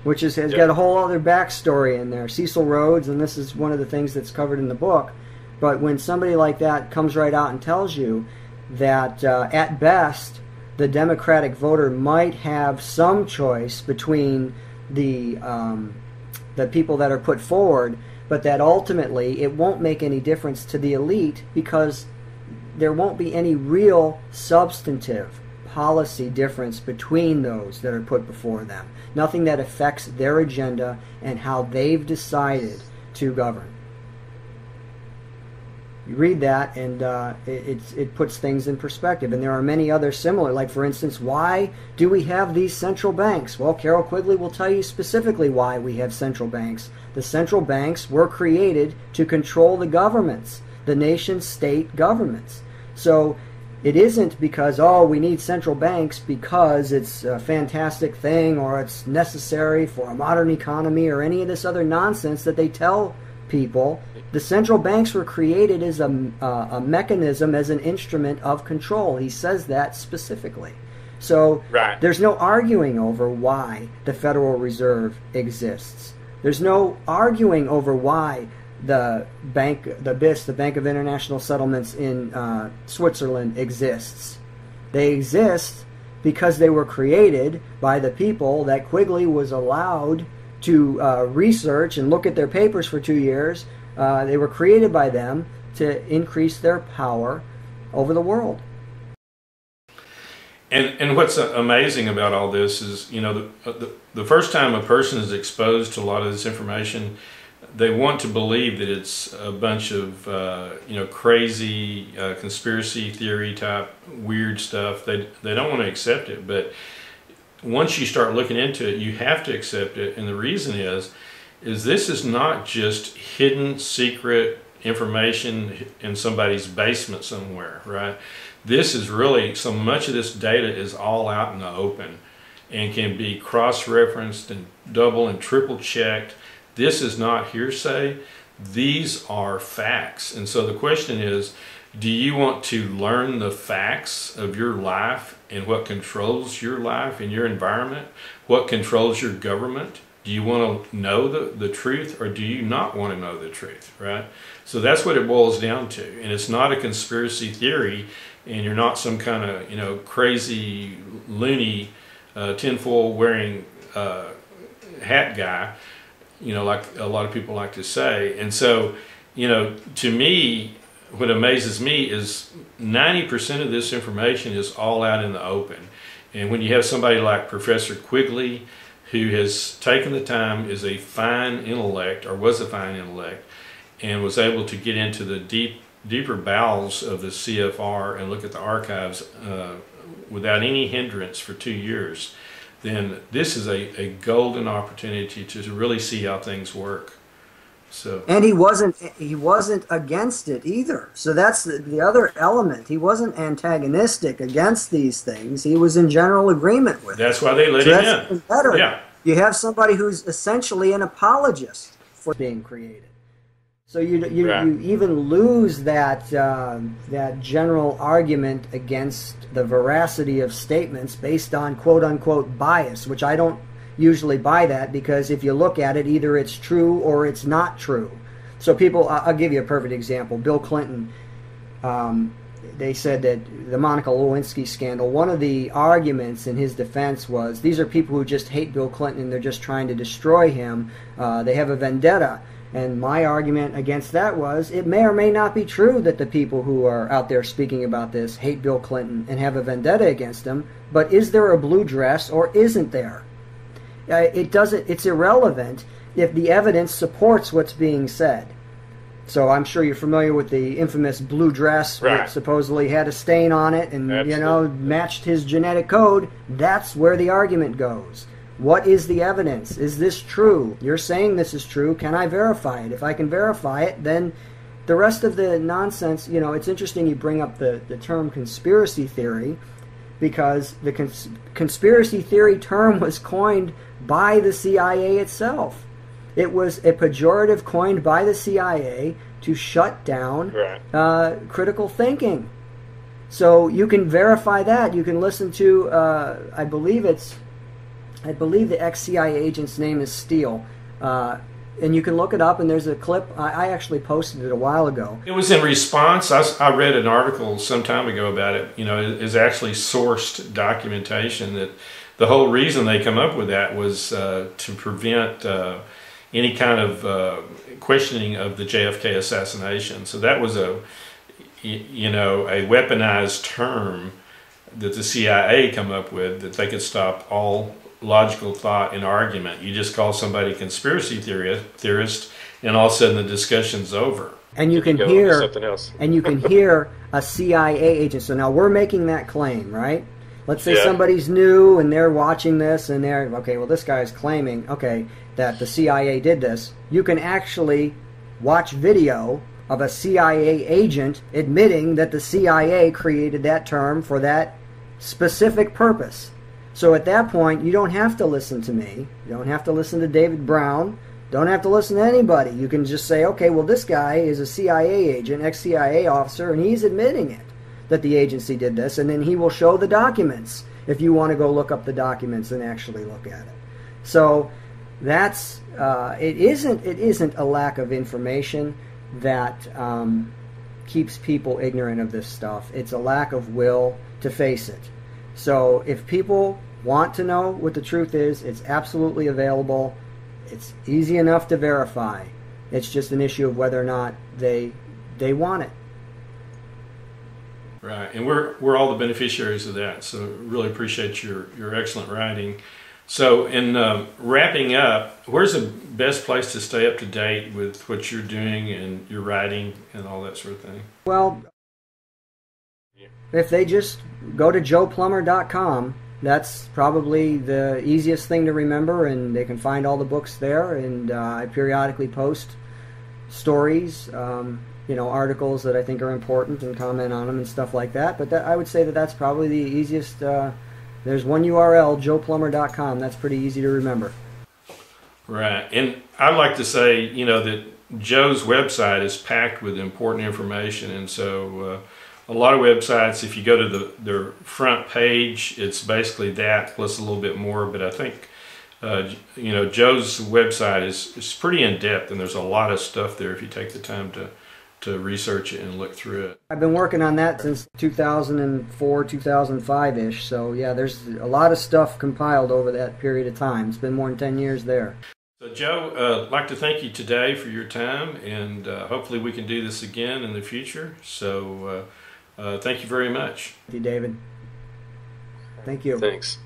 Which has got a whole other backstory in there. Cecil Rhodes, and this is one of the things that's covered in the book. But when somebody like that comes right out and tells you that at best the Democratic voter might have some choice between the people that are put forward, but that ultimately it won't make any difference to the elite because there won't be any real substantive policy difference between those that are put before them. Nothing that affects their agenda and how they've decided to govern. You read that and it puts things in perspective. And there are many other similar, like for instance, why do we have these central banks? Well, Carol Quigley will tell you specifically why we have central banks. The central banks were created to control the governments, the nation-state governments. So it isn't because, oh, we need central banks because it's a fantastic thing or it's necessary for a modern economy or any of this other nonsense that they tell people. The central banks were created as a mechanism, as an instrument of control. He says that specifically. So There's no arguing over why the Federal Reserve exists. There's no arguing over why the BIS, the Bank of International Settlements in Switzerland, exists. They exist because they were created by the people that Quigley was allowed to research and look at their papers for 2 years. They were created by them to increase their power over the world. And what's amazing about all this is, you know, the first time a person is exposed to a lot of this information, they want to believe that it's a bunch of crazy conspiracy theory type weird stuff. They don't want to accept it, but once you start looking into it, you have to accept it. And the reason is this is not just hidden secret information in somebody's basement somewhere, right? This is really, so much of this data is all out in the open and can be cross-referenced and double and triple checked. This is not hearsay. These are facts. And so the question is, do you want to learn the facts of your life and what controls your life and your environment? What controls your government? Do you want to know the truth, or do you not want to know the truth, right? So that's what it boils down to. And it's not a conspiracy theory, and you're not some kind of, crazy, loony, tinfoil wearing hat guy, like a lot of people like to say. And so, to me, what amazes me is 90% of this information is all out in the open. And when you have somebody like Professor Quigley, who has taken the time, is a fine intellect, or was a fine intellect, and was able to get into the deeper bowels of the CFR and look at the archives without any hindrance for 2 years, then this is a golden opportunity to really see how things work. So. And he wasn't against it either. So that's the other element. He wasn't antagonistic against these things. He was in general agreement with That's why they let him in. Even better. Yeah. You have somebody who's essentially an apologist for being created. So you even lose that general argument against the veracity of statements based on quote-unquote bias, which I don't usually buy that, because if you look at it, either it's true or it's not true. So people, I'll give you a perfect example. Bill Clinton, they said that the Monica Lewinsky scandal, one of the arguments in his defense was, these are people who just hate Bill Clinton and they're just trying to destroy him. They have a vendetta. And my argument against that was, it may or may not be true that the people who are out there speaking about this hate Bill Clinton and have a vendetta against him, but is there a blue dress or isn't there? It's irrelevant if the evidence supports what's being said. So I'm sure you're familiar with the infamous blue dress that supposedly had a stain on it and matched his genetic code. That's where the argument goes. What is the evidence? Is this true? You're saying this is true. Can I verify it? If I can verify it, then the rest of the nonsense, it's interesting you bring up the term conspiracy theory, because the conspiracy theory term was coined by the CIA itself. It was a pejorative coined by the CIA to shut down critical thinking. So you can verify that. You can listen to, I believe the ex-CIA agent's name is Steele. And you can look it up, and there's a clip. I actually posted it a while ago. It was in response. I read an article some time ago about it. You know, is actually sourced documentation that the whole reason they come up with that was to prevent any kind of questioning of the JFK assassination. So that was a weaponized term that the CIA come up with, that they could stop all logical thought and argument. You just call somebody a conspiracy theorist, and all of a sudden the discussion's over. And you can hear something else. And you can hear a CIA agent. So now we're making that claim, right? Let's say somebody's new and they're watching this and they're, okay, well, this guy's claiming, okay, that the CIA did this. You can actually watch video of a CIA agent admitting that the CIA created that term for that specific purpose. So at that point, you don't have to listen to me. You don't have to listen to David Brown. Don't have to listen to anybody. You can just say, okay, well, this guy is a CIA agent, ex-CIA officer, and he's admitting it, that the agency did this, and then he will show the documents if you want to go look up the documents and actually look at it. So that's it isn't a lack of information that keeps people ignorant of this stuff. It's a lack of will to face it. So if people want to know what the truth is, it's absolutely available. It's easy enough to verify. It's just an issue of whether or not they want it. Right, and we're all the beneficiaries of that. So really appreciate your excellent writing. So in wrapping up, where's the best place to stay up to date with what you're doing and your writing and all that sort of thing? Well, if they just go to joeplummer.com, that's probably the easiest thing to remember, and they can find all the books there. And I periodically post stories, articles that I think are important, and comment on them and stuff like that. But I would say that that's probably the easiest. There's one URL, joeplummer.com. That's pretty easy to remember. Right, and I'd like to say, that Joe's website is packed with important information, and so a lot of websites, if you go to their front page, it's basically that plus a little bit more. But I think Joe's website is pretty in depth, and there's a lot of stuff there if you take the time to research it and look through it. I've been working on that since 2004, 2005-ish. So yeah, there's a lot of stuff compiled over that period of time. It's been more than 10 years there. So Joe, I'd like to thank you today for your time, and hopefully we can do this again in the future. So thank you very much. Thank you, David. Thank you. Thanks.